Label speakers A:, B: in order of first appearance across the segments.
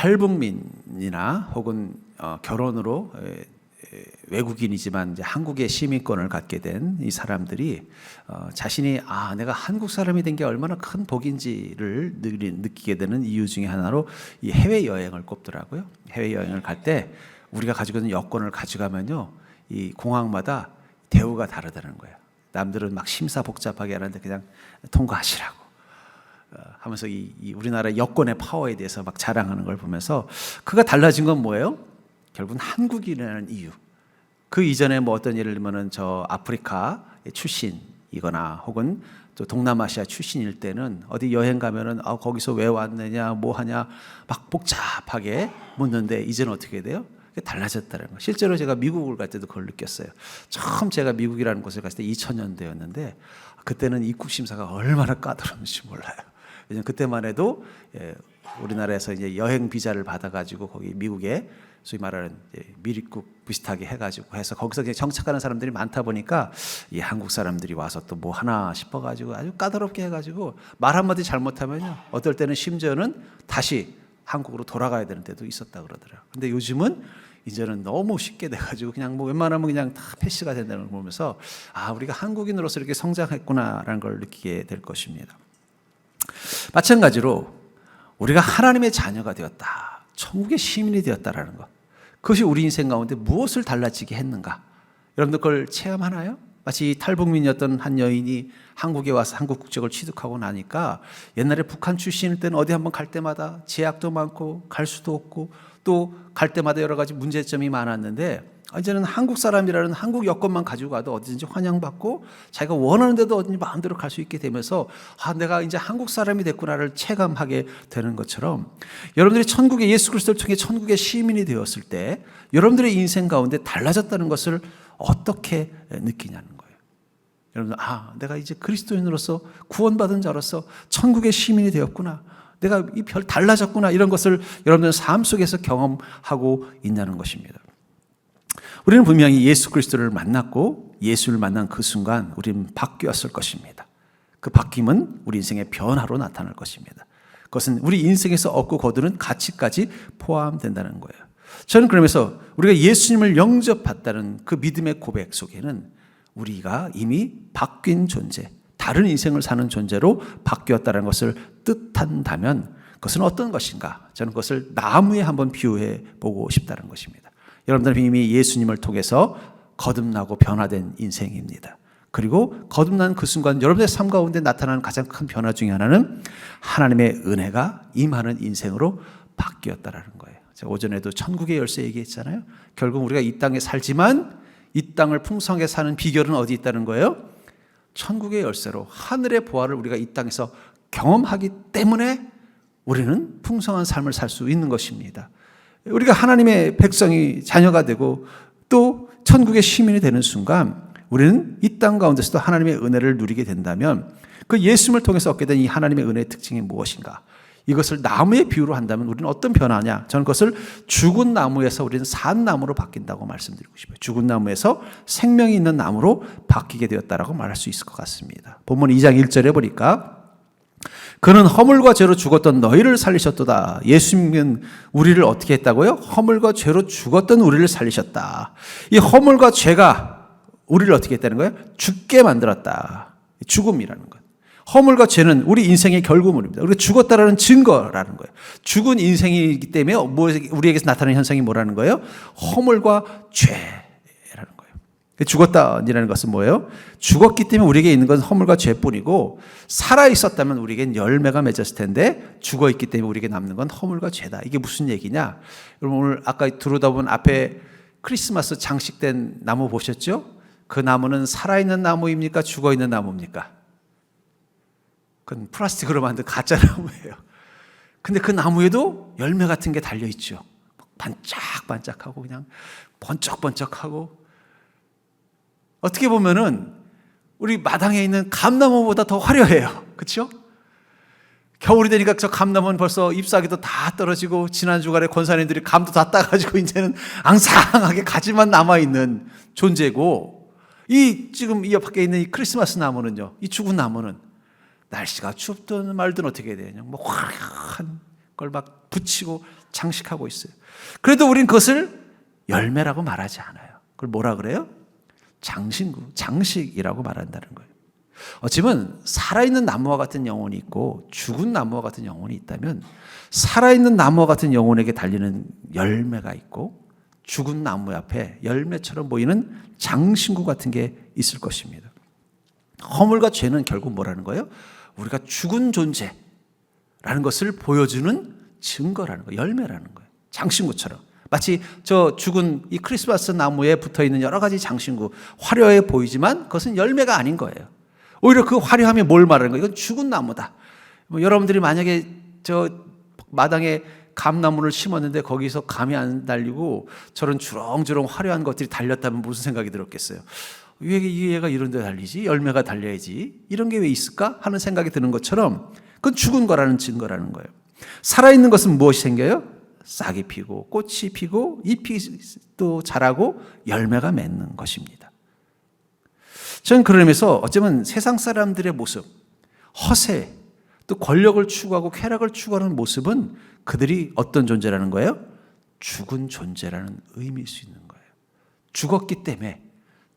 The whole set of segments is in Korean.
A: 탈북민이나 혹은 결혼으로 외국인이지만 이제 한국의 시민권을 갖게 된 이 사람들이 자신이 내가 한국 사람이 된 게 얼마나 큰 복인지를 느끼게 되는 이유 중에 하나로 이 해외 여행을 꼽더라고요. 해외 여행을 갈 때 우리가 가지고 있는 여권을 가져가면요, 이 공항마다 대우가 다르다는 거예요. 남들은 막 심사 복잡하게 하는데 그냥 통과하시라고 하면서 이 우리나라 여권의 파워에 대해서 막 자랑하는 걸 보면서 그가 달라진 건 뭐예요? 결국은 한국인이라는 이유. 그 이전에 뭐 어떤 예를 들면은 저 아프리카 출신이거나 혹은 또 동남아시아 출신일 때는 어디 여행 가면은 거기서 왜 왔느냐 뭐 하냐 막 복잡하게 묻는데 이제는 어떻게 돼요? 달라졌다는 거. 실제로 제가 미국을 갈 때도 그걸 느꼈어요. 처음 제가 미국이라는 곳을 갔을 때 2000년대였는데 그때는 입국 심사가 얼마나 까다로운지 몰라요. 왜냐면 그때만 해도 우리나라에서 이제 여행 비자를 받아가지고 거기 미국에 소위 말하는 미입국 비슷하게 해가지고 해서 거기서 그냥 정착하는 사람들이 많다 보니까 이 한국 사람들이 와서 또 뭐 하나 싶어가지고 아주 까다롭게 해가지고 말 한마디 잘못하면요, 어떨 때는 심지어는 다시 한국으로 돌아가야 되는 때도 있었다 그러더라고요. 근데 요즘은 이제는 너무 쉽게 돼가지고 그냥 뭐 웬만하면 그냥 다 패스가 된다는 걸 보면서 우리가 한국인으로서 이렇게 성장했구나라는 걸 느끼게 될 것입니다. 마찬가지로 우리가 하나님의 자녀가 되었다, 천국의 시민이 되었다라는 것, 그것이 우리 인생 가운데 무엇을 달라지게 했는가? 여러분들 그걸 체험하나요? 마치 탈북민이었던 한 여인이 한국에 와서 한국 국적을 취득하고 나니까 옛날에 북한 출신일 때는 어디 한번 갈 때마다 제약도 많고 갈 수도 없고 또 갈 때마다 여러 가지 문제점이 많았는데 이제는 한국 사람이라는 한국 여권만 가지고 가도 어디든지 환영받고 자기가 원하는 데도 어딘지 마음대로 갈 수 있게 되면서 내가 이제 한국 사람이 됐구나를 체감하게 되는 것처럼 여러분들이 천국의 예수 그리스도를 통해 천국의 시민이 되었을 때 여러분들의 인생 가운데 달라졌다는 것을 어떻게 느끼냐는 거예요. 여러분, 내가 이제 그리스도인으로서 구원받은 자로서 천국의 시민이 되었구나, 내가 이 별 달라졌구나, 이런 것을 여러분들 삶 속에서 경험하고 있냐는 것입니다. 우리는 분명히 예수 그리스도를 만났고 예수를 만난 그 순간 우리는 바뀌었을 것입니다. 그 바뀜은 우리 인생의 변화로 나타날 것입니다. 그것은 우리 인생에서 얻고 거두는 가치까지 포함된다는 거예요. 저는 그러면서 우리가 예수님을 영접했다는 그 믿음의 고백 속에는 우리가 이미 바뀐 존재, 다른 인생을 사는 존재로 바뀌었다는 것을 뜻한다면 그것은 어떤 것인가? 저는 그것을 나무에 한번 비유해 보고 싶다는 것입니다. 여러분들은 이미 예수님을 통해서 거듭나고 변화된 인생입니다. 그리고 거듭난 그 순간 여러분의 삶 가운데 나타나는 가장 큰 변화 중에 하나는 하나님의 은혜가 임하는 인생으로 바뀌었다라는 거예요. 제가 오전에도 천국의 열쇠 얘기했잖아요. 결국 우리가 이 땅에 살지만 이 땅을 풍성하게 사는 비결은 어디 있다는 거예요? 천국의 열쇠로 하늘의 보화를 우리가 이 땅에서 경험하기 때문에 우리는 풍성한 삶을 살 수 있는 것입니다. 우리가 하나님의 백성이 자녀가 되고 또 천국의 시민이 되는 순간 우리는 이 땅 가운데서도 하나님의 은혜를 누리게 된다면 그 예수님을 통해서 얻게 된 이 하나님의 은혜의 특징이 무엇인가? 이것을 나무의 비유로 한다면 우리는 어떤 변화냐? 저는 그것을 죽은 나무에서 우리는 산 나무로 바뀐다고 말씀드리고 싶어요. 죽은 나무에서 생명이 있는 나무로 바뀌게 되었다라고 말할 수 있을 것 같습니다. 본문 2장 1절에 보니까 그는 허물과 죄로 죽었던 너희를 살리셨도다. 예수님은 우리를 어떻게 했다고요? 허물과 죄로 죽었던 우리를 살리셨다. 이 허물과 죄가 우리를 어떻게 했다는 거예요? 죽게 만들었다. 죽음이라는 거예요. 허물과 죄는 우리 인생의 결과물입니다. 우리가 죽었다라는 증거라는 거예요. 죽은 인생이기 때문에 우리에게서 나타나는 현상이 뭐라는 거예요? 허물과 죄라는 거예요. 죽었다라는 것은 뭐예요? 죽었기 때문에 우리에게 있는 건 허물과 죄뿐이고 살아있었다면 우리에겐 열매가 맺었을 텐데 죽어있기 때문에 우리에게 남는 건 허물과 죄다. 이게 무슨 얘기냐? 여러분 오늘 아까 들여다본 앞에 크리스마스 장식된 나무 보셨죠? 그 나무는 살아있는 나무입니까? 죽어있는 나무입니까? 그건 플라스틱으로 만든 가짜 나무예요. 근데 그 나무에도 열매 같은 게 달려있죠. 반짝반짝하고 그냥 번쩍번쩍하고 어떻게 보면은 우리 마당에 있는 감나무보다 더 화려해요. 그렇죠? 겨울이 되니까 저 감나무는 벌써 잎사귀도 다 떨어지고 지난 주간에 권사님들이 감도 다 따가지고 이제는 앙상하게 가지만 남아있는 존재고 지금 이 밖에 있는 이 크리스마스 나무는요, 이 죽은 나무는 날씨가 춥든 말든 어떻게 해야 되냐, 뭐 화려한 걸 막 붙이고 장식하고 있어요. 그래도 우린 그것을 열매라고 말하지 않아요. 그걸 뭐라 그래요? 장신구, 장식이라고 말한다는 거예요. 어찌보면 살아있는 나무와 같은 영혼이 있고 죽은 나무와 같은 영혼이 있다면 살아있는 나무와 같은 영혼에게 달리는 열매가 있고 죽은 나무 앞에 열매처럼 보이는 장신구 같은 게 있을 것입니다. 허물과 죄는 결국 뭐라는 거예요? 우리가 죽은 존재라는 것을 보여주는 증거라는 거예요. 열매라는 거예요. 장신구처럼. 마치 저 죽은 이 크리스마스 나무에 붙어있는 여러 가지 장신구, 화려해 보이지만 그것은 열매가 아닌 거예요. 오히려 그 화려함이 뭘 말하는 거예요? 이건 죽은 나무다. 여러분들이 만약에 저 마당에 감나무를 심었는데 거기서 감이 안 달리고 저런 주렁주렁 화려한 것들이 달렸다면 무슨 생각이 들었겠어요? 왜 이 애가 이런 데 달리지? 열매가 달려야지. 이런 게 왜 있을까? 하는 생각이 드는 것처럼 그건 죽은 거라는 증거라는 거예요. 살아있는 것은 무엇이 생겨요? 싹이 피고 꽃이 피고 잎이 또 자라고 열매가 맺는 것입니다. 저는 그런 의미에서 어쩌면 세상 사람들의 모습, 허세, 또 권력을 추구하고 쾌락을 추구하는 모습은 그들이 어떤 존재라는 거예요? 죽은 존재라는 의미일 수 있는 거예요. 죽었기 때문에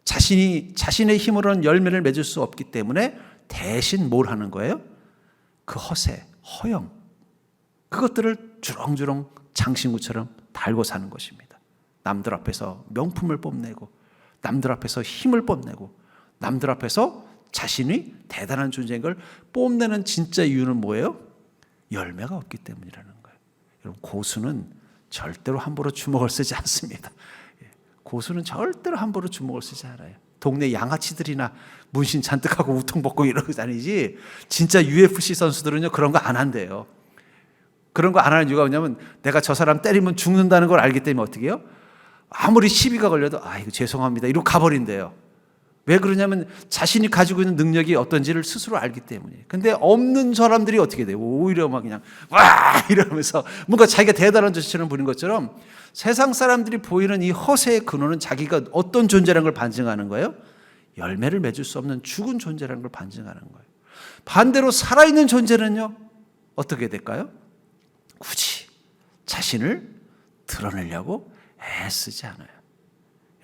A: 자신의 힘으로는 열매를 맺을 수 없기 때문에 대신 뭘 하는 거예요? 그 허세, 허영, 그것들을 주렁주렁 장신구처럼 달고 사는 것입니다. 남들 앞에서 명품을 뽐내고 남들 앞에서 힘을 뽐내고 남들 앞에서 자신이 대단한 존재인 걸 뽐내는 진짜 이유는 뭐예요? 열매가 없기 때문이라는 거예요. 여러분, 고수는 절대로 함부로 주먹을 쓰지 않습니다. 고수는 절대로 함부로 주먹을 쓰지 않아요. 동네 양아치들이나 문신 잔뜩 하고 우통 벗고 이러고 다니지 진짜 UFC 선수들은요 그런 거 안 한대요. 그런 거 안 하는 이유가 뭐냐면 내가 저 사람 때리면 죽는다는 걸 알기 때문에 어떻게 해요? 아무리 시비가 걸려도 이거 죄송합니다 이러고 가버린대요. 왜 그러냐면 자신이 가지고 있는 능력이 어떤지를 스스로 알기 때문이에요. 근데 없는 사람들이 어떻게 돼요? 오히려 막 그냥 와 이러면서 뭔가 자기가 대단한 조치처럼 보이는 것처럼 세상 사람들이 보이는 이 허세의 근원은 자기가 어떤 존재라는 걸 반증하는 거예요? 열매를 맺을 수 없는 죽은 존재라는 걸 반증하는 거예요. 반대로 살아있는 존재는요 어떻게 될까요? 굳이 자신을 드러내려고 애쓰지 않아요.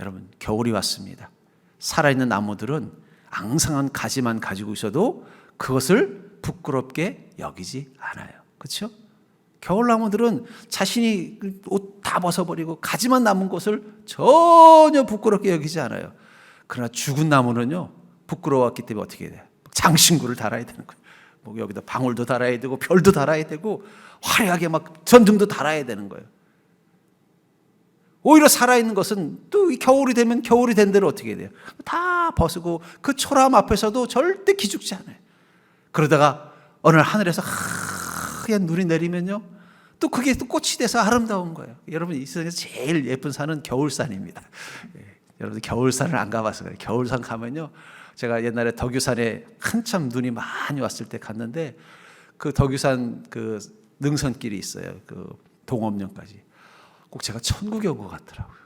A: 여러분, 겨울이 왔습니다. 살아있는 나무들은 앙상한 가지만 가지고 있어도 그것을 부끄럽게 여기지 않아요. 그렇죠? 겨울나무들은 자신이 옷 다 벗어버리고 가지만 남은 것을 전혀 부끄럽게 여기지 않아요. 그러나 죽은 나무는요 부끄러웠기 때문에 어떻게 돼요? 장신구를 달아야 되는 거예요. 뭐 여기다 방울도 달아야 되고 별도 달아야 되고 화려하게 막 전등도 달아야 되는 거예요. 오히려 살아있는 것은 또 이 겨울이 되면 겨울이 된 대로 어떻게 돼요? 다 벗고 그 초라함 앞에서도 절대 기죽지 않아요. 그러다가 어느 날 하늘에서 하얀 눈이 내리면요 또 그게 또 꽃이 돼서 아름다운 거예요. 여러분 이 세상에서 제일 예쁜 산은 겨울산입니다. 여러분 겨울산을 안 가봐서 그래요. 겨울산 가면요 제가 옛날에 덕유산에 한참 눈이 많이 왔을 때 갔는데 그 덕유산 그 능선길이 있어요. 그 동업령까지. 꼭 제가 천국에 온 것 같더라고요.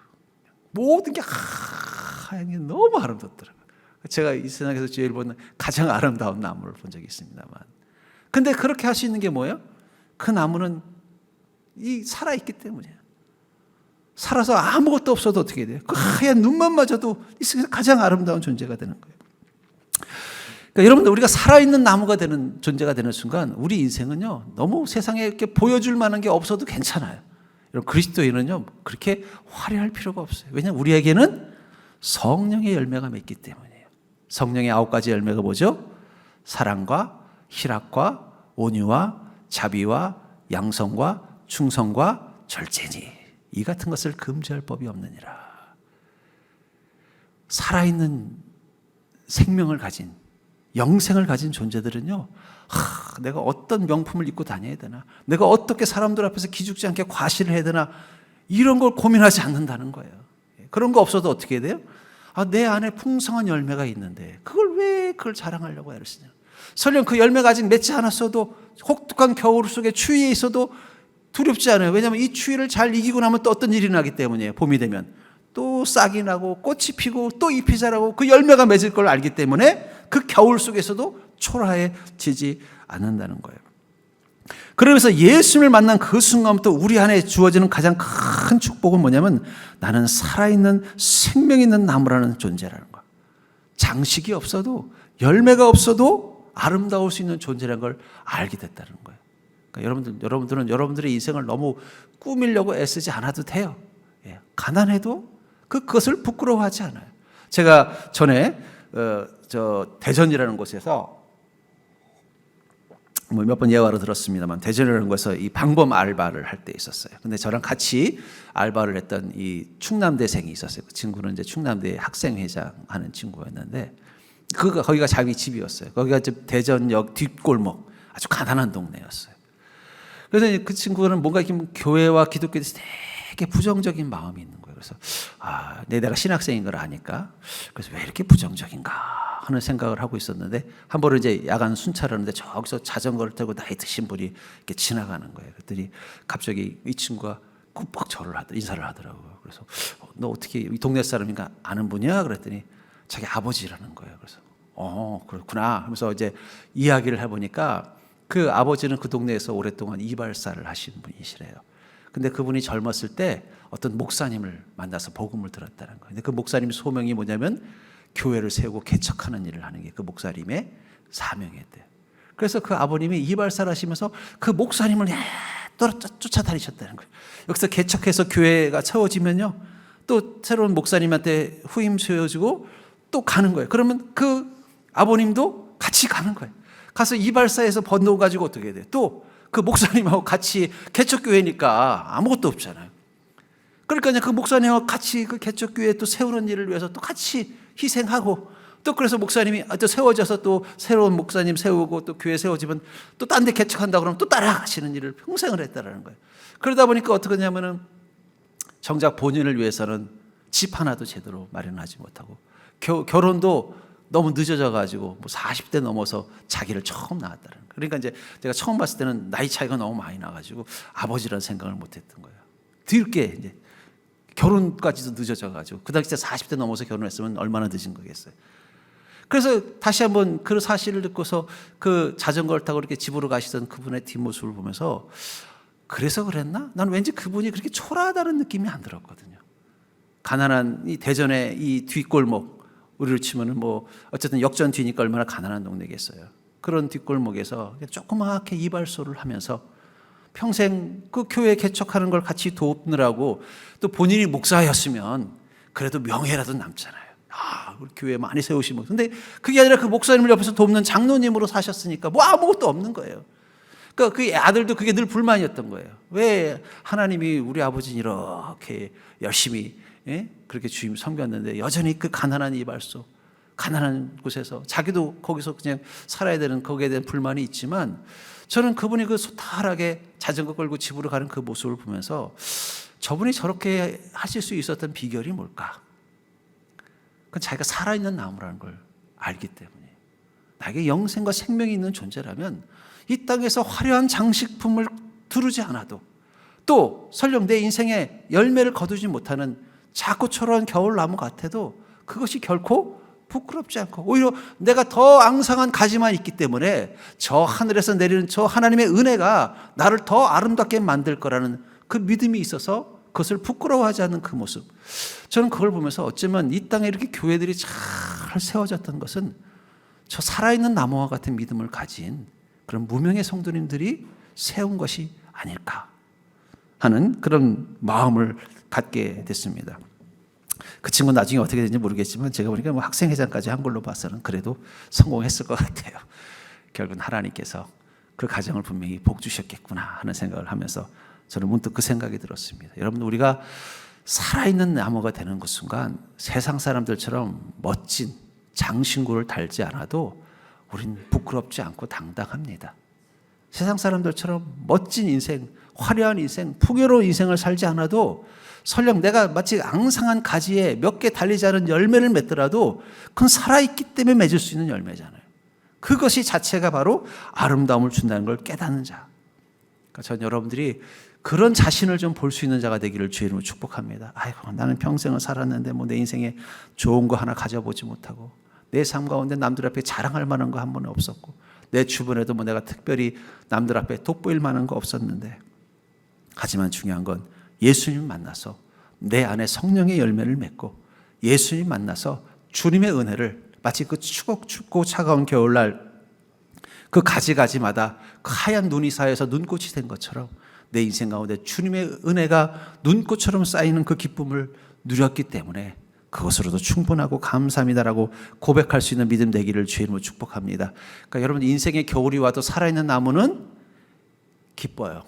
A: 모든 게 하얀 게 너무 아름답더라고요. 제가 이 세상에서 제일 본 가장 아름다운 나무를 본 적이 있습니다만. 근데 그렇게 할 수 있는 게 뭐예요? 그 나무는 이 살아있기 때문이에요. 살아서 아무것도 없어도 어떻게 돼요? 그 하얀 눈만 맞아도 이 세상에서 가장 아름다운 존재가 되는 거예요. 그러니까 여러분들 우리가 살아있는 나무가 되는 존재가 되는 순간 우리 인생은요 너무 세상에 이렇게 보여줄 만한 게 없어도 괜찮아요. 여러분 그리스도인은요 그렇게 화려할 필요가 없어요. 왜냐하면 우리에게는 성령의 열매가 맺기 때문이에요. 성령의 9가지 열매가 뭐죠? 사랑과 희락과 온유와 자비와 양성과 충성과 절제니 이 같은 것을 금지할 법이 없느니라. 살아있는 생명을 가진 영생을 가진 존재들은요 내가 어떤 명품을 입고 다녀야 되나, 내가 어떻게 사람들 앞에서 기죽지 않게 과시를 해야 되나, 이런 걸 고민하지 않는다는 거예요. 그런 거 없어도 어떻게 해야 돼요? 내 안에 풍성한 열매가 있는데 그걸 자랑하려고 애를 쓰냐. 설령 그 열매가 아직 맺지 않았어도 혹독한 겨울 속에 추위에 있어도 두렵지 않아요. 왜냐하면 이 추위를 잘 이기고 나면 또 어떤 일이 나기 때문이에요. 봄이 되면 또 싹이 나고 꽃이 피고 또 잎이 자라고 그 열매가 맺을 걸 알기 때문에 그 겨울 속에서도 초라해지지 않는다는 거예요. 그러면서 예수님을 만난 그 순간부터 우리 안에 주어지는 가장 큰 축복은 뭐냐면 나는 살아있는 생명 있는 나무라는 존재라는 거야. 장식이 없어도 열매가 없어도 아름다울 수 있는 존재라는 걸 알게 됐다는 거예요. 그러니까 여러분들은 여러분들의 인생을 너무 꾸미려고 애쓰지 않아도 돼요. 예, 가난해도 그것을 부끄러워하지 않아요. 제가 전에 대전이라는 곳에서 몇 번 예화로 들었습니다만 대전이라는 곳에서 이 방범 알바를 할 때 있었어요. 근데 저랑 같이 알바를 했던 이 충남대생이 있었어요. 그 친구는 이제 충남대 학생회장 하는 친구였는데 거기가 자기 집이었어요. 거기가 대전역 뒷골목 아주 가난한 동네였어요. 그래서 그 친구는 뭔가 이렇게 교회와 기독교에 대해서 되게 부정적인 마음이 있는 거예요. 그래서 내가 신학생인 걸 아니까 그래서 왜 이렇게 부정적인가 하는 생각을 하고 있었는데 한 번은 이제 야간 순찰하는데 저기서 자전거를 타고 나이 드신 분이 이렇게 지나가는 거예요. 그랬더니 갑자기 이 친구가 꾹 인사를 하더라고요. 그래서 너 어떻게 이 동네 사람인가 아는 분이야? 그랬더니 자기 아버지라는 거예요. 그래서 그렇구나 하면서 이제 이야기를 해보니까 그 아버지는 그 동네에서 오랫동안 이발사를 하신 분이시래요. 근데 그분이 젊었을 때 어떤 목사님을 만나서 복음을 들었다는 거예요. 근데 그 목사님 소명이 뭐냐면 교회를 세우고 개척하는 일을 하는 게 그 목사님의 사명이었대요. 그래서 그 아버님이 이발사를 하시면서 그 목사님을 쫓아다니셨다는 거예요. 여기서 개척해서 교회가 세워지면요, 또 새로운 목사님한테 후임 세워지고 또 가는 거예요. 그러면 그 아버님도 같이 가는 거예요. 가서 이발사에서 번 돈 가지고 어떻게 돼요? 또 그 목사님하고 같이 개척교회니까 아무것도 없잖아요. 그러니까 그 목사님하고 같이 그 개척교회 또 세우는 일을 위해서 또 같이 희생하고 또 그래서 목사님이 또 세워져서 또 새로운 목사님 세우고 또 교회 세워지면 또 딴 데 개척한다 그러면 또 따라가시는 일을 평생을 했다라는 거예요. 그러다 보니까 어떻게 하냐면은 정작 본인을 위해서는 집 하나도 제대로 마련하지 못하고 결혼도 너무 늦어져 가지고 40대 넘어서 자기를 처음 낳았다는 거예요. 그러니까 이제 제가 처음 봤을 때는 나이 차이가 너무 많이 나 가지고 아버지라는 생각을 못 했던 거예요. 뒤늦게 이제 결혼까지도 늦어져 가지고 그다음에 진짜 40대 넘어서 결혼했으면 얼마나 늦은 거겠어요. 그래서 다시 한번 그 사실을 듣고서 그 자전거를 타고 이렇게 집으로 가시던 그분의 뒷모습을 보면서 그래서 그랬나? 난 왠지 그분이 그렇게 초라하다는 느낌이 안 들었거든요. 가난한 이 대전의 이 뒷골목, 우리로 치면은 어쨌든 역전 뒤니까 얼마나 가난한 동네겠어요. 그런 뒷골목에서 조그맣게 이발소를 하면서 평생 그 교회 개척하는 걸 같이 돕느라고 또 본인이 목사였으면 그래도 명예라도 남잖아요. 우리 교회 많이 세우시면. 근데 그게 아니라 그 목사님을 옆에서 돕는 장로님으로 사셨으니까 아무것도 없는 거예요. 그러니까 그 아들도 그게 늘 불만이었던 거예요. 왜 하나님이 우리 아버지는 이렇게 열심히 그렇게 주임 섬겼는데 여전히 그 가난한 이발소, 가난한 곳에서 자기도 거기서 그냥 살아야 되는 거기에 대한 불만이 있지만 저는 그분이 그 소탈하게 자전거 끌고 집으로 가는 그 모습을 보면서 저분이 저렇게 하실 수 있었던 비결이 뭘까? 그건 자기가 살아있는 나무라는 걸 알기 때문에 나에게 영생과 생명이 있는 존재라면 이 땅에서 화려한 장식품을 두르지 않아도 또 설령 내 인생에 열매를 거두지 못하는 작고 초라한 겨울나무 같아도 그것이 결코 부끄럽지 않고 오히려 내가 더 앙상한 가지만 있기 때문에 저 하늘에서 내리는 저 하나님의 은혜가 나를 더 아름답게 만들 거라는 그 믿음이 있어서 그것을 부끄러워하지 않는 그 모습, 저는 그걸 보면서 어쩌면 이 땅에 이렇게 교회들이 잘 세워졌던 것은 저 살아있는 나무와 같은 믿음을 가진 그런 무명의 성도님들이 세운 것이 아닐까 하는 그런 마음을 갖게 됐습니다. 그 친구는 나중에 어떻게 됐는지 모르겠지만 제가 보니까 학생회장까지 한 걸로 봐서는 그래도 성공했을 것 같아요. 결국은 하나님께서 그 가정을 분명히 복 주셨겠구나 하는 생각을 하면서 저는 문득 그 생각이 들었습니다. 여러분, 우리가 살아있는 나무가 되는 그 순간 세상 사람들처럼 멋진 장신구를 달지 않아도 우린 부끄럽지 않고 당당합니다. 세상 사람들처럼 멋진 인생, 화려한 인생, 풍요로운 인생을 살지 않아도 설령 내가 마치 앙상한 가지에 몇 개 달리지 않은 열매를 맺더라도 그건 살아있기 때문에 맺을 수 있는 열매잖아요. 그것이 자체가 바로 아름다움을 준다는 걸 깨닫는 자. 그러니까 전 여러분들이 그런 자신을 좀 볼 수 있는 자가 되기를 주의 이름으로 축복합니다. 아이고, 나는 평생을 살았는데 내 인생에 좋은 거 하나 가져보지 못하고 내 삶 가운데 남들 앞에 자랑할 만한 거 한 번은 없었고 내 주변에도 뭐 내가 특별히 남들 앞에 돋보일 만한 거 없었는데, 하지만 중요한 건 예수님 만나서 내 안에 성령의 열매를 맺고 예수님 만나서 주님의 은혜를 마치 그 춥고 차가운 겨울날 그 가지가지마다 그 하얀 눈이 쌓여서 눈꽃이 된 것처럼 내 인생 가운데 주님의 은혜가 눈꽃처럼 쌓이는 그 기쁨을 누렸기 때문에 그것으로도 충분하고 감사합니다라고 고백할 수 있는 믿음 되기를 주의 이름으로 축복합니다. 그러니까 여러분, 인생의 겨울이 와도 살아있는 나무는 기뻐요.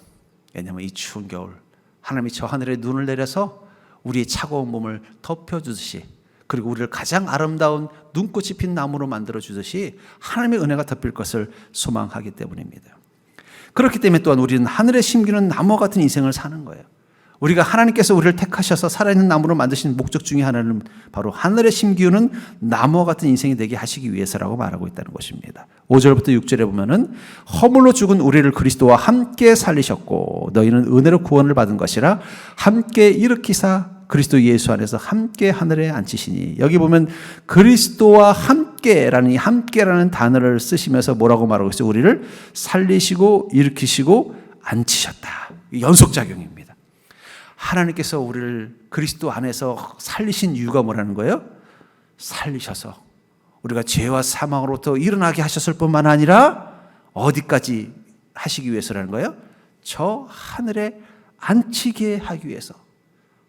A: 왜냐하면 이 추운 겨울 하나님이 저 하늘에 눈을 내려서 우리의 차가운 몸을 덮여주듯이, 그리고 우리를 가장 아름다운 눈꽃이 핀 나무로 만들어주듯이 하나님의 은혜가 덮일 것을 소망하기 때문입니다. 그렇기 때문에 또한 우리는 하늘에 심기는 나무 같은 인생을 사는 거예요. 우리가 하나님께서 우리를 택하셔서 살아있는 나무로 만드신 목적 중에 하나는 바로 하늘에 심기우는 나무와 같은 인생이 되게 하시기 위해서라고 말하고 있다는 것입니다. 5절부터 6절에 보면은 허물로 죽은 우리를 그리스도와 함께 살리셨고 너희는 은혜로 구원을 받은 것이라 함께 일으키사 그리스도 예수 안에서 함께 하늘에 앉히시니, 여기 보면 그리스도와 함께라는 이 함께라는 단어를 쓰시면서 뭐라고 말하고 있어요? 우리를 살리시고 일으키시고 앉히셨다. 연속작용입니다. 하나님께서 우리를 그리스도 안에서 살리신 이유가 뭐라는 거예요? 살리셔서 우리가 죄와 사망으로부터 일어나게 하셨을 뿐만 아니라 어디까지 하시기 위해서라는 거예요? 저 하늘에 앉히게 하기 위해서.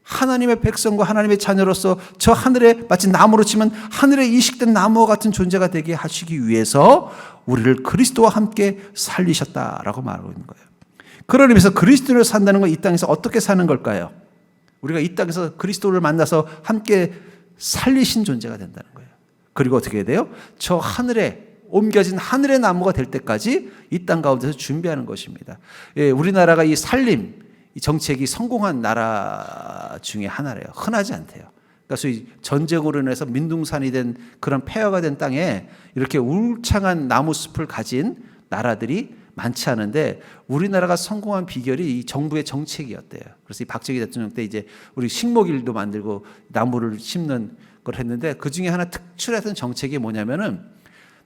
A: 하나님의 백성과 하나님의 자녀로서 저 하늘에 마치 나무로 치면 하늘에 이식된 나무와 같은 존재가 되게 하시기 위해서 우리를 그리스도와 함께 살리셨다라고 말하고 있는 거예요. 그런 의미에서 그리스도를 산다는 건 이 땅에서 어떻게 사는 걸까요? 우리가 이 땅에서 그리스도를 만나서 함께 살리신 존재가 된다는 거예요. 그리고 어떻게 해야 돼요? 저 하늘에 옮겨진 하늘의 나무가 될 때까지 이 땅 가운데서 준비하는 것입니다. 예, 우리나라가 이 살림 이 정책이 성공한 나라 중에 하나래요. 흔하지 않대요. 그러니까 소위 전쟁으로 인해서 민둥산이 된 그런 폐허가 된 땅에 이렇게 울창한 나무숲을 가진 나라들이 많지 않은데 우리나라가 성공한 비결이 이 정부의 정책이었대요. 그래서 이 박정희 대통령 때 이제 우리 식목일도 만들고 나무를 심는 걸 했는데 그 중에 하나 특출했던 정책이 뭐냐면은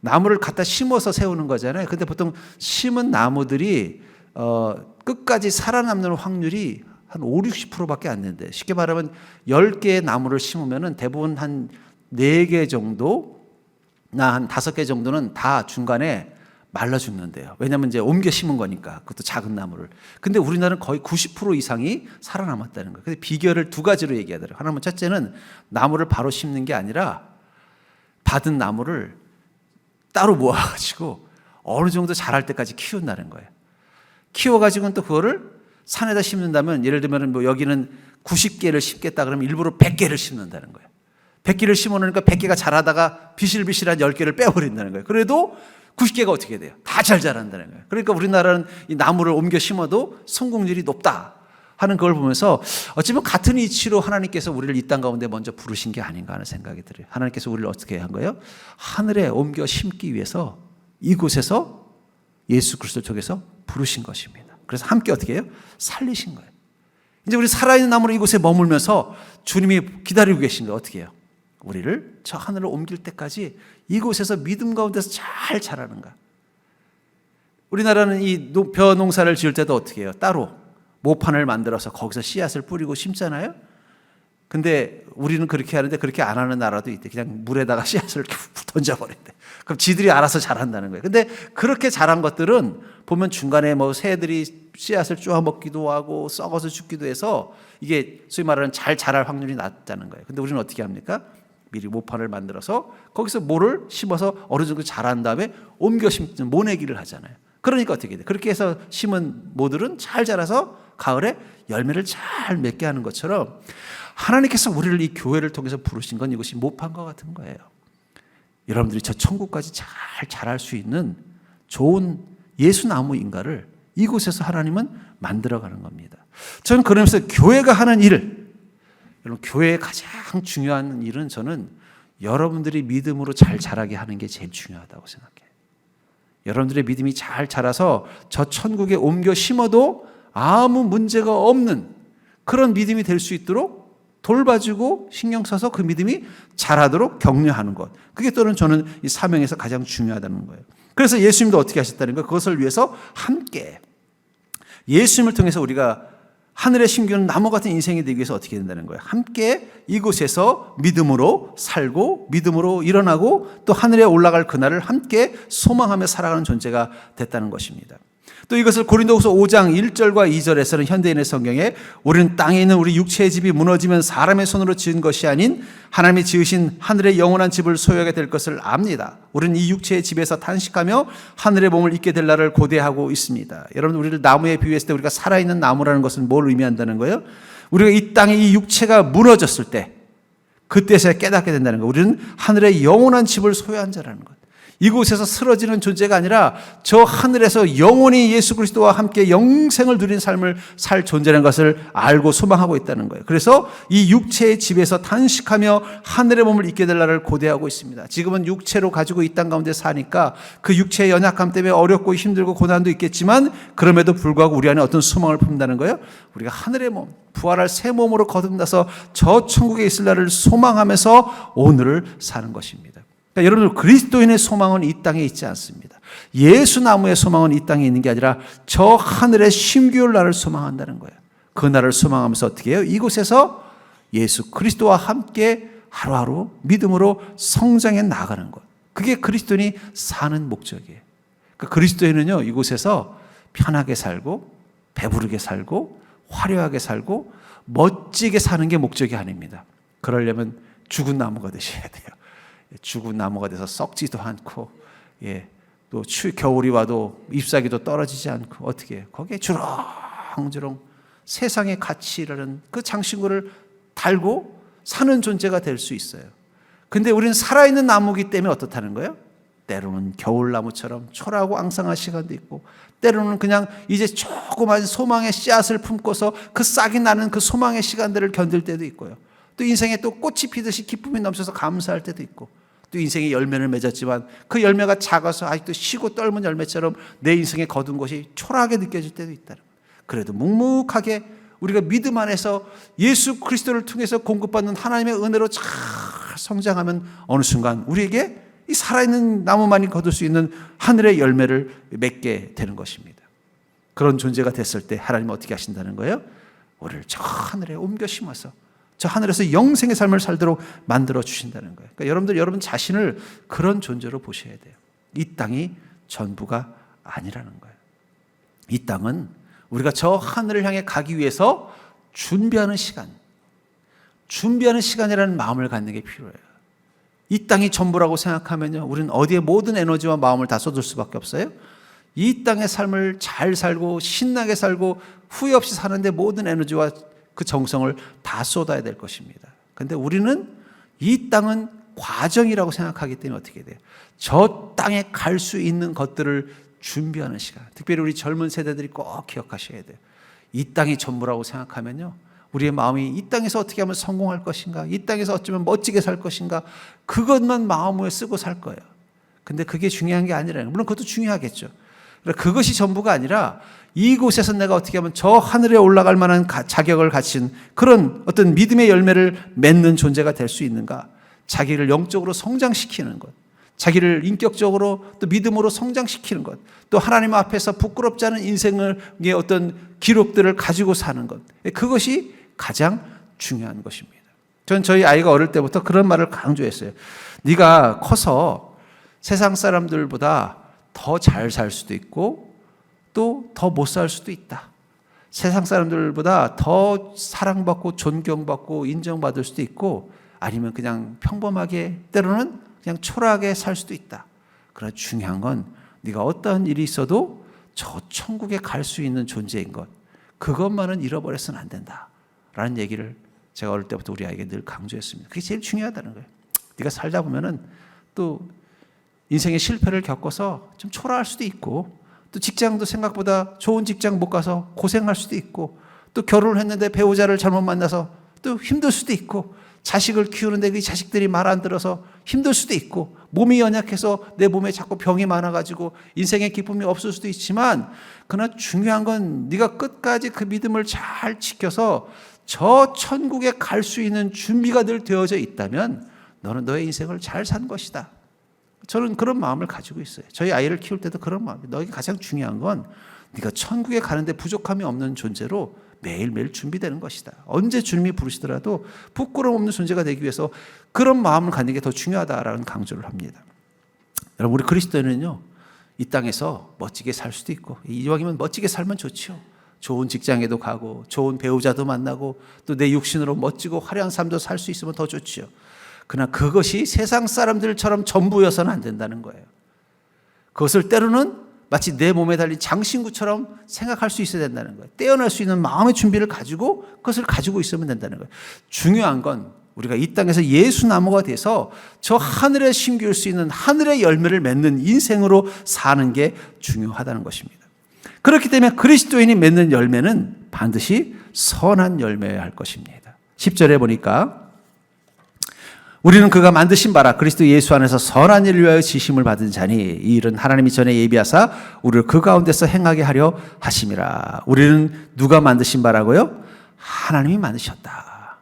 A: 나무를 갖다 심어서 세우는 거잖아요. 근데 보통 심은 나무들이 끝까지 살아남는 확률이 한 5, 60%밖에 안 된대. 쉽게 말하면 10개의 나무를 심으면은 대부분 한 4개 정도나 한 5개 정도는 다 중간에 말라 죽는데요. 왜냐하면 이제 옮겨 심은 거니까, 그것도 작은 나무를. 근데 우리나라는 거의 90% 이상이 살아남았다는 거예요. 그래서 비결을 2가지로 얘기하더라고요. 하나는 첫째는 나무를 바로 심는 게 아니라 받은 나무를 따로 모아가지고 어느 정도 자랄 때까지 키운다는 거예요. 키워가지고는 또 그거를 산에다 심는다면, 예를 들면 뭐 여기는 90개를 심겠다 그러면 일부러 100개를 심는다는 거예요. 100개를 심어놓으니까 100개가 자라다가 비실비실한 10개를 빼버린다는 거예요. 그래도 90개가 어떻게 돼요? 다 잘 자란다는 거예요. 그러니까 우리나라는 이 나무를 옮겨 심어도 성공률이 높다 하는 걸 보면서 어쩌면 같은 이치로 하나님께서 우리를 이 땅 가운데 먼저 부르신 게 아닌가 하는 생각이 들어요. 하나님께서 우리를 어떻게 한 거예요? 하늘에 옮겨 심기 위해서 이곳에서 예수 그리스도를 통해서 부르신 것입니다. 그래서 함께 어떻게 해요? 살리신 거예요. 이제 우리 살아있는 나무로 이곳에 머물면서 주님이 기다리고 계신 거예요. 어떻게 해요? 우리를 저 하늘로 옮길 때까지 이곳에서 믿음 가운데서 잘 자라는가. 우리나라는 이 벼 농사를 지을 때도 어떻게 해요? 따로 모판을 만들어서 거기서 씨앗을 뿌리고 심잖아요. 근데 우리는 그렇게 하는데 그렇게 안 하는 나라도 있대. 그냥 물에다가 씨앗을 이렇게 던져버린대. 그럼 지들이 알아서 자란다는 거예요. 근데 그렇게 자란 것들은 보면 중간에 뭐 새들이 씨앗을 쪼아 먹기도 하고 썩어서 죽기도 해서 이게 소위 말하는 잘 자랄 확률이 낮다는 거예요. 근데 우리는 어떻게 합니까? 미리 모판을 만들어서 거기서 모를 심어서 어느 정도 자란 다음에 옮겨 심는 모내기를 하잖아요. 그러니까 어떻게 돼? 그렇게 해서 심은 모들은 잘 자라서 가을에 열매를 잘 맺게 하는 것처럼 하나님께서 우리를 이 교회를 통해서 부르신 건 이것이 모판과 같은 거예요. 여러분들이 저 천국까지 잘 자랄 수 있는 좋은 예수나무 인가를 이곳에서 하나님은 만들어가는 겁니다. 저는 그러면서 교회가 하는 일, 여러분 교회의 가장 중요한 일은 저는 여러분들이 믿음으로 잘 자라게 하는 게 제일 중요하다고 생각해요. 여러분들의 믿음이 잘 자라서 저 천국에 옮겨 심어도 아무 문제가 없는 그런 믿음이 될 수 있도록 돌봐주고 신경 써서 그 믿음이 자라도록 격려하는 것. 그게 또는 저는 이 사명에서 가장 중요하다는 거예요. 그래서 예수님도 어떻게 하셨다는 거예요? 그것을 위해서 함께 예수님을 통해서 우리가 하늘에 심기는 나무 같은 인생이 되기 위해서 어떻게 된다는 거예요? 함께 이곳에서 믿음으로 살고 믿음으로 일어나고 또 하늘에 올라갈 그날을 함께 소망하며 살아가는 존재가 됐다는 것입니다. 또 이것을 고린도후서 5장 1절과 2절에서는 현대인의 성경에 우리는 땅에 있는 우리 육체의 집이 무너지면 사람의 손으로 지은 것이 아닌 하나님이 지으신 하늘의 영원한 집을 소유하게 될 것을 압니다. 우리는 이 육체의 집에서 탄식하며 하늘의 몸을 입게 될 날을 고대하고 있습니다. 여러분, 우리를 나무에 비유했을 때 우리가 살아있는 나무라는 것은 뭘 의미한다는 거예요? 우리가 이 땅에 이 육체가 무너졌을 때 그때서야 깨닫게 된다는 거예요. 우리는 하늘의 영원한 집을 소유한 자라는 것. 이곳에서 쓰러지는 존재가 아니라 저 하늘에서 영원히 예수 그리스도와 함께 영생을 누린 삶을 살 존재라는 것을 알고 소망하고 있다는 거예요. 그래서 이 육체의 집에서 탄식하며 하늘의 몸을 입게 될 날을 고대하고 있습니다. 지금은 육체로 가지고 이 땅 가운데 사니까 그 육체의 연약함 때문에 어렵고 힘들고 고난도 있겠지만 그럼에도 불구하고 우리 안에 어떤 소망을 품는다는 거예요. 우리가 하늘의 몸, 부활할 새 몸으로 거듭나서 저 천국에 있을 날을 소망하면서 오늘을 사는 것입니다. 그러니까 여러분들, 그리스도인의 소망은 이 땅에 있지 않습니다. 예수 나무의 소망은 이 땅에 있는 게 아니라 저 하늘의 심기올 날을 소망한다는 거예요. 그 날을 소망하면서 어떻게 해요? 이곳에서 예수 그리스도와 함께 하루하루 믿음으로 성장해 나가는 것. 그게 그리스도인이 사는 목적이에요. 그러니까 그리스도인은요, 이곳에서 편하게 살고 배부르게 살고 화려하게 살고 멋지게 사는 게 목적이 아닙니다. 그러려면 죽은 나무가 되셔야 돼요. 죽은 나무가 돼서 썩지도 않고, 또 겨울이 와도 잎사귀도 떨어지지 않고, 어떻게 해요? 거기에 주렁주렁 세상의 가치라는 그 장신구를 달고 사는 존재가 될 수 있어요. 근데 우리는 살아있는 나무이기 때문에 어떻다는 거예요? 때로는 겨울나무처럼 초라하고 앙상한 시간도 있고, 때로는 그냥 이제 조그만 소망의 씨앗을 품고서 그 싹이 나는 그 소망의 시간들을 견딜 때도 있고요. 또 인생에 또 꽃이 피듯이 기쁨이 넘쳐서 감사할 때도 있고, 또 인생에 열매를 맺었지만 그 열매가 작아서 아직도 시고 떨문 열매처럼 내 인생에 거둔 것이 초라하게 느껴질 때도 있다는 거예요. 그래도 묵묵하게 우리가 믿음 안에서 예수 그리스도를 통해서 공급받는 하나님의 은혜로 잘 성장하면 어느 순간 우리에게 이 살아있는 나무만이 거둘 수 있는 하늘의 열매를 맺게 되는 것입니다. 그런 존재가 됐을 때 하나님은 어떻게 하신다는 거예요? 우리를 저 하늘에 옮겨 심어서 저 하늘에서 영생의 삶을 살도록 만들어 주신다는 거예요. 그러니까 여러분들, 여러분 자신을 그런 존재로 보셔야 돼요. 이 땅이 전부가 아니라는 거예요. 이 땅은 우리가 저 하늘을 향해 가기 위해서 준비하는 시간이라는 마음을 갖는 게 필요해요. 이 땅이 전부라고 생각하면요, 우리는 어디에 모든 에너지와 마음을 다 쏟을 수밖에 없어요. 이 땅의 삶을 잘 살고 신나게 살고 후회 없이 사는데 모든 에너지와 그 정성을 다 쏟아야 될 것입니다. 그런데 우리는 이 땅은 과정이라고 생각하기 때문에 어떻게 돼요? 저 땅에 갈 수 있는 것들을 준비하는 시간. 특별히 우리 젊은 세대들이 꼭 기억하셔야 돼요. 이 땅이 전부라고 생각하면요, 우리의 마음이 이 땅에서 어떻게 하면 성공할 것인가, 이 땅에서 어쩌면 멋지게 살 것인가, 그것만 마음에 쓰고 살 거예요. 근데 그게 중요한 게 아니라는 거예요. 물론 그것도 중요하겠죠. 그것이 전부가 아니라 이곳에서 내가 어떻게 하면 저 하늘에 올라갈 만한 자격을 갖춘 그런 어떤 믿음의 열매를 맺는 존재가 될 수 있는가? 자기를 영적으로 성장시키는 것, 자기를 인격적으로 또 믿음으로 성장시키는 것, 또 하나님 앞에서 부끄럽지 않은 인생의 어떤 기록들을 가지고 사는 것, 그것이 가장 중요한 것입니다. 전 저희 아이가 어릴 때부터 그런 말을 강조했어요. 네가 커서 세상 사람들보다 더 잘 살 수도 있고 또 더 못 살 수도 있다. 세상 사람들보다 더 사랑받고 존경받고 인정받을 수도 있고, 아니면 그냥 평범하게 때로는 그냥 초라하게 살 수도 있다. 그러나 중요한 건 네가 어떠한 일이 있어도 저 천국에 갈 수 있는 존재인 것, 그것만은 잃어버려서는 안 된다 라는 얘기를 제가 어릴 때부터 우리 아이에게 늘 강조했습니다. 그게 제일 중요하다는 거예요. 네가 살다 보면은 또 인생의 실패를 겪어서 좀 초라할 수도 있고, 또 직장도 생각보다 좋은 직장 못 가서 고생할 수도 있고, 또 결혼을 했는데 배우자를 잘못 만나서 또 힘들 수도 있고, 자식을 키우는데 그 자식들이 말 안 들어서 힘들 수도 있고, 몸이 연약해서 내 몸에 자꾸 병이 많아가지고 인생의 기쁨이 없을 수도 있지만, 그러나 중요한 건 네가 끝까지 그 믿음을 잘 지켜서 저 천국에 갈 수 있는 준비가 늘 되어져 있다면 너는 너의 인생을 잘 산 것이다. 저는 그런 마음을 가지고 있어요. 저희 아이를 키울 때도 그런 마음이에요. 너에게 가장 중요한 건 네가 천국에 가는데 부족함이 없는 존재로 매일매일 준비되는 것이다. 언제 주님이 부르시더라도 부끄러움 없는 존재가 되기 위해서 그런 마음을 갖는 게 더 중요하다라는 강조를 합니다. 여러분, 우리 그리스도인은요, 이 땅에서 멋지게 살 수도 있고, 이왕이면 멋지게 살면 좋죠. 좋은 직장에도 가고 좋은 배우자도 만나고 또 내 육신으로 멋지고 화려한 삶도 살 수 있으면 더 좋죠. 그러나 그것이 세상 사람들처럼 전부여서는 안 된다는 거예요. 그것을 때로는 마치 내 몸에 달린 장신구처럼 생각할 수 있어야 된다는 거예요. 떼어낼 수 있는 마음의 준비를 가지고 그것을 가지고 있으면 된다는 거예요. 중요한 건 우리가 이 땅에서 예수나무가 돼서 저 하늘에 심길 수 있는 하늘의 열매를 맺는 인생으로 사는 게 중요하다는 것입니다. 그렇기 때문에 그리스도인이 맺는 열매는 반드시 선한 열매여야 할 것입니다. 10절에 보니까 우리는 그가 만드신 바라 그리스도 예수 안에서 선한 일을 위하여 지심을 받은 자니 이 일은 하나님이 전에 예비하사 우리를 그 가운데서 행하게 하려 하심이라. 우리는 누가 만드신 바라고요? 하나님이 만드셨다.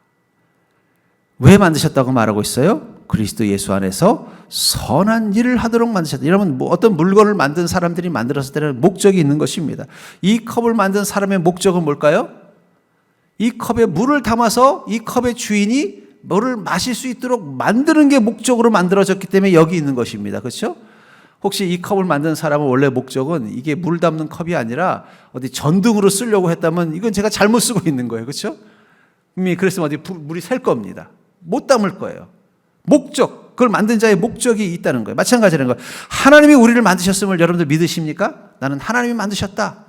A: 왜 만드셨다고 말하고 있어요? 그리스도 예수 안에서 선한 일을 하도록 만드셨다. 여러분, 어떤 물건을 만든 사람들이 만들었을 때는 목적이 있는 것입니다. 이 컵을 만든 사람의 목적은 뭘까요? 이 컵에 물을 담아서 이 컵의 주인이 물을 마실 수 있도록 만드는 게 목적으로 만들어졌기 때문에 여기 있는 것입니다. 그렇죠? 혹시 이 컵을 만든 사람은 원래 목적은 이게 물 담는 컵이 아니라 어디 전등으로 쓰려고 했다면 이건 제가 잘못 쓰고 있는 거예요. 그렇죠? 그랬으면 어디 물이 셀 겁니다. 못 담을 거예요. 목적, 그걸 만든 자의 목적이 있다는 거예요. 마찬가지라는 거예요. 하나님이 우리를 만드셨음을 여러분들 믿으십니까? 나는 하나님이 만드셨다.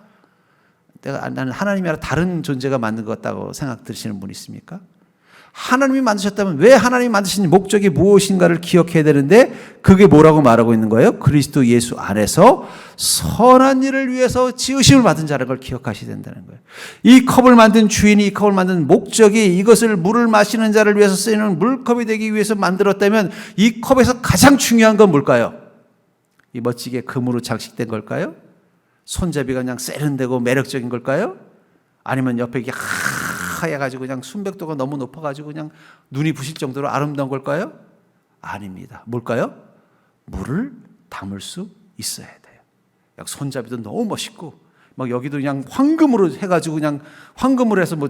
A: 나는 하나님이 아니라 다른 존재가 만든 것 같다고 생각 드시는 분 있습니까? 하나님이 만드셨다면 왜 하나님이 만드신 목적이 무엇인가를 기억해야 되는데 그게 뭐라고 말하고 있는 거예요? 그리스도 예수 안에서 선한 일을 위해서 지으심을 받은 자라는 걸 기억하셔야 된다는 거예요. 이 컵을 만든 주인이 이 컵을 만든 목적이 이것을 물을 마시는 자를 위해서 쓰이는 물컵이 되기 위해서 만들었다면 이 컵에서 가장 중요한 건 뭘까요? 이 멋지게 금으로 장식된 걸까요? 손잡이가 그냥 세련되고 매력적인 걸까요? 아니면 옆에 이게 하얘가지고 그냥 순백도가 너무 높아가지고 그냥 눈이 부실 정도로 아름다운 걸까요? 아닙니다. 뭘까요? 물을 담을 수 있어야 돼요. 손잡이도 너무 멋있고 막 여기도 그냥 황금으로 해가지고 그냥 황금으로 해서 뭐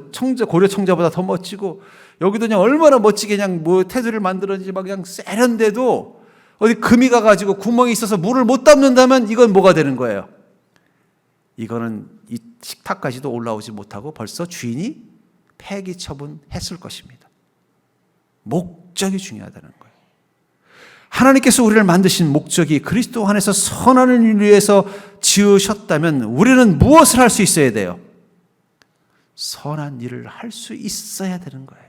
A: 고려 청자보다 더 멋지고 여기도 그냥 얼마나 멋지게 그냥 뭐 테두리를 만들었는지 막 그냥 세련돼도 어디 금이 가가지고 구멍이 있어서 물을 못 담는다면 이건 뭐가 되는 거예요? 이거는 이 식탁까지도 올라오지 못하고 벌써 주인이 폐기 처분했을 것입니다. 목적이 중요하다는 거예요. 하나님께서 우리를 만드신 목적이 그리스도 안에서 선한 일을 위해서 지으셨다면 우리는 무엇을 할 수 있어야 돼요? 선한 일을 할 수 있어야 되는 거예요.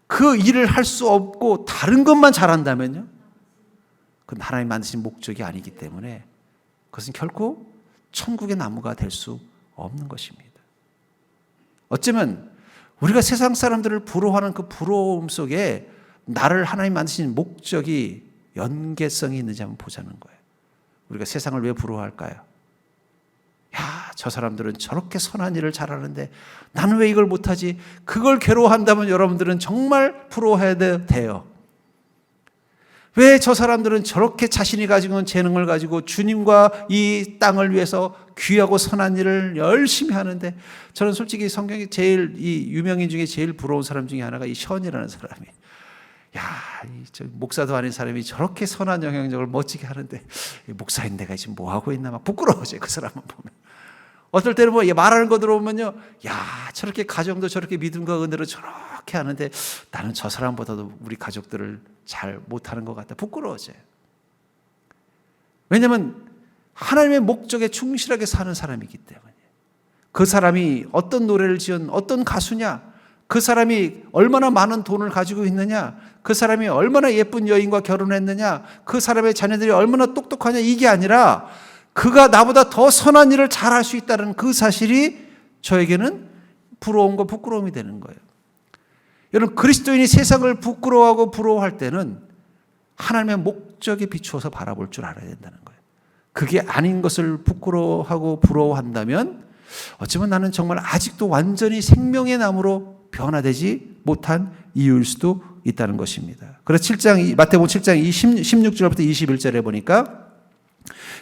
A: 그 일을 할 수 없고 다른 것만 잘한다면요? 그건 하나님 만드신 목적이 아니기 때문에 그것은 결코 천국의 나무가 될 수 없는 것입니다. 어쩌면 우리가 세상 사람들을 부러워하는 그 부러움 속에 나를 하나님 만드신 목적이 연계성이 있는지 한번 보자는 거예요. 우리가 세상을 왜 부러워할까요? 야, 저 사람들은 저렇게 선한 일을 잘하는데 나는 왜 이걸 못하지? 그걸 괴로워한다면 여러분들은 정말 부러워해야 돼요. 왜 저 사람들은 저렇게 자신이 가지고 있는 재능을 가지고 주님과 이 땅을 위해서 귀하고 선한 일을 열심히 하는데 저는 솔직히 성경에 제일 이 유명인 중에 제일 부러운 사람 중에 하나가 이 션이라는 사람이 저 목사도 아닌 사람이 저렇게 선한 영향력을 멋지게 하는데 목사인 내가 지금 뭐 하고 있나 막 부끄러워져요. 그 사람만 보면. 어떨 때는 뭐 말하는 거 들어보면요, 저렇게 가정도 저렇게 믿음과 은혜로 저렇게 하는데 나는 저 사람보다도 우리 가족들을 잘 못하는 것 같다. 부끄러워져요. 왜냐하면 하나님의 목적에 충실하게 사는 사람이기 때문에. 그 사람이 어떤 노래를 지은 어떤 가수냐, 그 사람이 얼마나 많은 돈을 가지고 있느냐, 그 사람이 얼마나 예쁜 여인과 결혼했느냐, 그 사람의 자녀들이 얼마나 똑똑하냐, 이게 아니라 그가 나보다 더 선한 일을 잘할 수 있다는 그 사실이 저에게는 부러움과 부끄러움이 되는 거예요. 여러분, 그리스도인이 세상을 부끄러워하고 부러워할 때는 하나님의 목적에 비추어서 바라볼 줄 알아야 된다는 거예요. 그게 아닌 것을 부끄러워하고 부러워한다면 어쩌면 나는 정말 아직도 완전히 생명의 나무로 변화되지 못한 이유일 수도 있다는 것입니다. 그래서 마태복음 7장 16절부터 21절에 보니까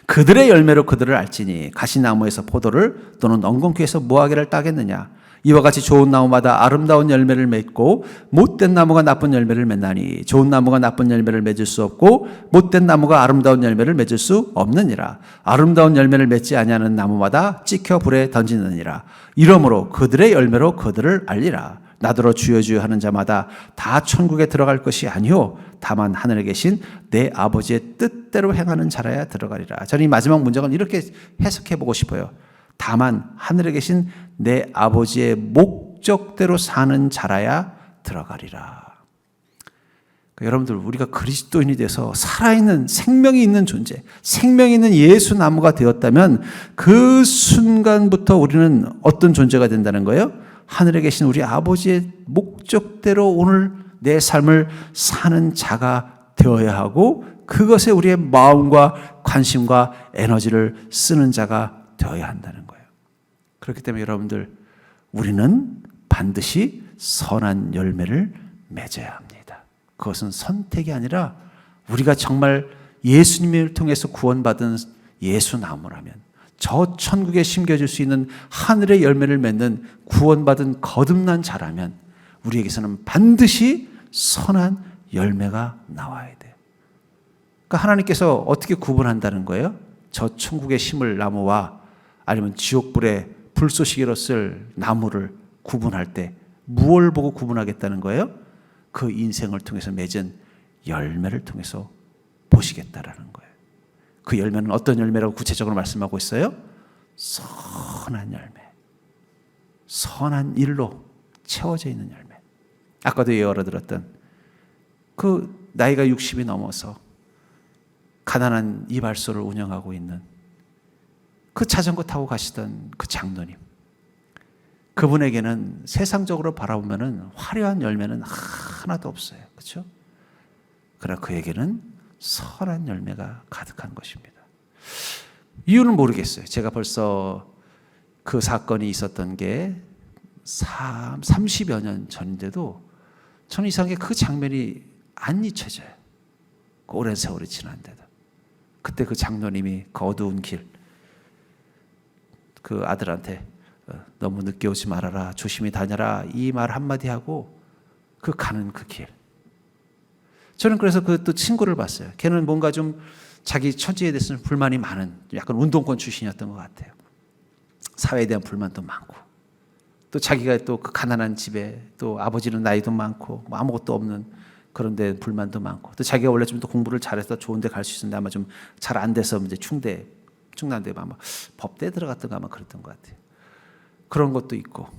A: 그들의 열매로 그들을 알지니 가시나무에서 포도를 또는 엉겅퀴에서 무화과를 따겠느냐. 이와 같이 좋은 나무마다 아름다운 열매를 맺고 못된 나무가 나쁜 열매를 맺나니 좋은 나무가 나쁜 열매를 맺을 수 없고 못된 나무가 아름다운 열매를 맺을 수 없느니라. 아름다운 열매를 맺지 아니하는 나무마다 찍혀 불에 던지느니라. 이러므로 그들의 열매로 그들을 알리라. 나더러 주여 주여 하는 자마다 다 천국에 들어갈 것이 아니요 다만 하늘에 계신 내 아버지의 뜻대로 행하는 자라야 들어가리라. 저는 이 마지막 문장을 이렇게 해석해 보고 싶어요. 다만 하늘에 계신 내 아버지의 목적대로 사는 자라야 들어가리라. 그러니까 여러분들, 우리가 그리스도인이 돼서 살아있는 생명이 있는 존재, 생명이 있는 예수 나무가 되었다면 그 순간부터 우리는 어떤 존재가 된다는 거예요? 하늘에 계신 우리 아버지의 목적대로 오늘 내 삶을 사는 자가 되어야 하고 그것에 우리의 마음과 관심과 에너지를 쓰는 자가 되어야 한다는 거예요. 그렇기 때문에 여러분들, 우리는 반드시 선한 열매를 맺어야 합니다. 그것은 선택이 아니라 우리가 정말 예수님을 통해서 구원받은 예수나무라면, 저 천국에 심겨질 수 있는 하늘의 열매를 맺는 구원받은 거듭난 자라면 우리에게서는 반드시 선한 열매가 나와야 돼요. 그러니까 하나님께서 어떻게 구분한다는 거예요? 저 천국에 심을 나무와 아니면 지옥불에 불쏘시개로 쓸 나무를 구분할 때 무엇을 보고 구분하겠다는 거예요? 그 인생을 통해서 맺은 열매를 통해서 보시겠다라는 거예요. 그 열매는 어떤 열매라고 구체적으로 말씀하고 있어요? 선한 열매. 선한 일로 채워져 있는 열매. 아까도 예언을 들었던 그 나이가 60이 넘어서 가난한 이발소를 운영하고 있는 그 자전거 타고 가시던 그 장로님, 그분에게는 세상적으로 바라보면 화려한 열매는 하나도 없어요. 그렇죠? 그러나 그에게는 선한 열매가 가득한 것입니다. 이유는 모르겠어요. 제가 벌써 그 사건이 있었던 게 30여 년 전인데도 저는 이상하게 그 장면이 안 잊혀져요. 그 오랜 세월이 지났는데도. 그때 그 장로님이 그 어두운 길, 그 아들한테 너무 늦게 오지 말아라, 조심히 다녀라, 이 말 한마디 하고 그 가는 그 길. 저는 그래서 그 또 친구를 봤어요. 걔는 뭔가 좀 자기 처지에 대해서는 불만이 많은, 약간 운동권 출신이었던 것 같아요. 사회에 대한 불만도 많고, 또 자기가 또 그 가난한 집에, 또 아버지는 나이도 많고 뭐 아무것도 없는 그런 데 불만도 많고, 또 자기가 원래 좀 더 공부를 잘해서 좋은 데 갈 수 있었는데 아마 좀 잘 안 돼서 이제 충남대 아마 법대 들어갔던가 아마 그랬던 것 같아요. 그런 것도 있고,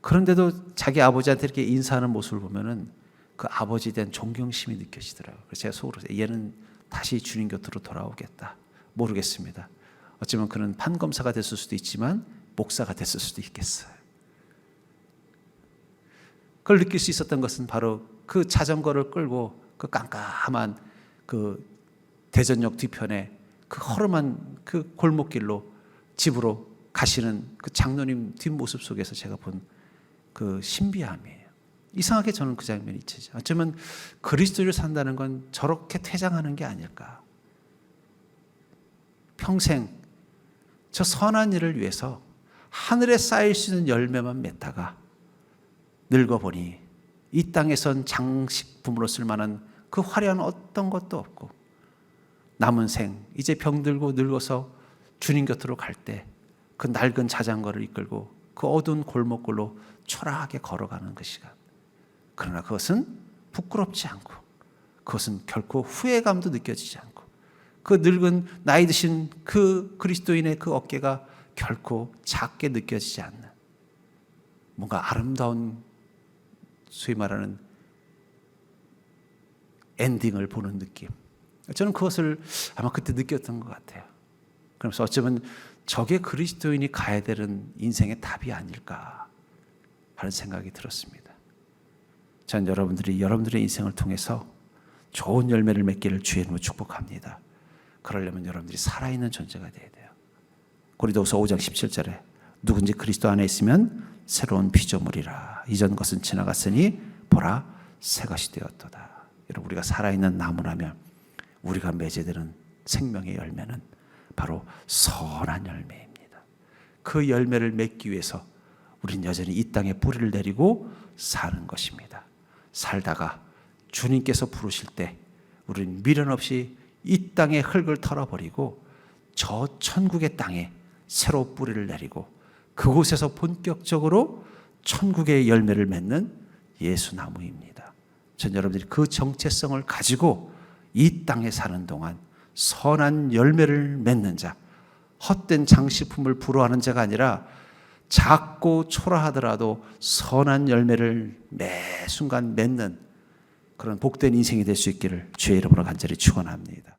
A: 그런데도 자기 아버지한테 이렇게 인사하는 모습을 보면은 그 아버지에 대한 존경심이 느껴지더라고요. 그래서 제가 속으로 얘는 다시 주님 곁으로 돌아오겠다. 모르겠습니다. 어쩌면 그는 판검사가 됐을 수도 있지만 목사가 됐을 수도 있겠어요. 그걸 느낄 수 있었던 것은 바로 그 자전거를 끌고 그 깜깜한 그 대전역 뒤편에 그 허름한 그 골목길로 집으로 가시는 그 장로님 뒷모습 속에서 제가 본 그 신비함이에요. 이상하게 저는 그 장면이 잊혀져. 어쩌면 그리스도를 산다는 건 저렇게 퇴장하는 게 아닐까. 평생 저 선한 일을 위해서 하늘에 쌓일 수 있는 열매만 맺다가 늙어보니 이 땅에선 장식품으로 쓸만한 그 화려한 어떤 것도 없고, 남은 생 이제 병들고 늙어서 주님 곁으로 갈 때 그 낡은 자전거를 이끌고 그 어두운 골목길로 초라하게 걸어가는 그 시간. 그러나 그것은 부끄럽지 않고, 그것은 결코 후회감도 느껴지지 않고, 그 늙은 나이 드신 그 그리스도인의 그 어깨가 결코 작게 느껴지지 않는 뭔가 아름다운, 소위 말하는 엔딩을 보는 느낌. 저는 그것을 아마 그때 느꼈던 것 같아요. 그래서 어쩌면 저게 그리스도인이 가야 되는 인생의 답이 아닐까 하는 생각이 들었습니다. 전 여러분들의 인생을 통해서 좋은 열매를 맺기를 주의 이름으로 축복합니다. 그러려면 여러분들이 살아있는 존재가 되어야 돼요. 고린도후서 5장 17절에 누군지 그리스도 안에 있으면 새로운 피조물이라, 이전 것은 지나갔으니 보라 새 것이 되었도다. 여러분, 우리가 살아있는 나무라면 우리가 맺어야 되는 생명의 열매는 바로 선한 열매입니다. 그 열매를 맺기 위해서 우리는 여전히 이 땅에 뿌리를 내리고 사는 것입니다. 살다가 주님께서 부르실 때 우리는 미련 없이 이 땅의 흙을 털어버리고 저 천국의 땅에 새로 뿌리를 내리고 그곳에서 본격적으로 천국의 열매를 맺는 예수나무입니다. 전 여러분들이 그 정체성을 가지고 이 땅에 사는 동안 선한 열매를 맺는 자, 헛된 장식품을 부러워하는 자가 아니라 작고 초라하더라도 선한 열매를 매 순간 맺는 그런 복된 인생이 될 수 있기를 주의 이름으로 간절히 축원합니다.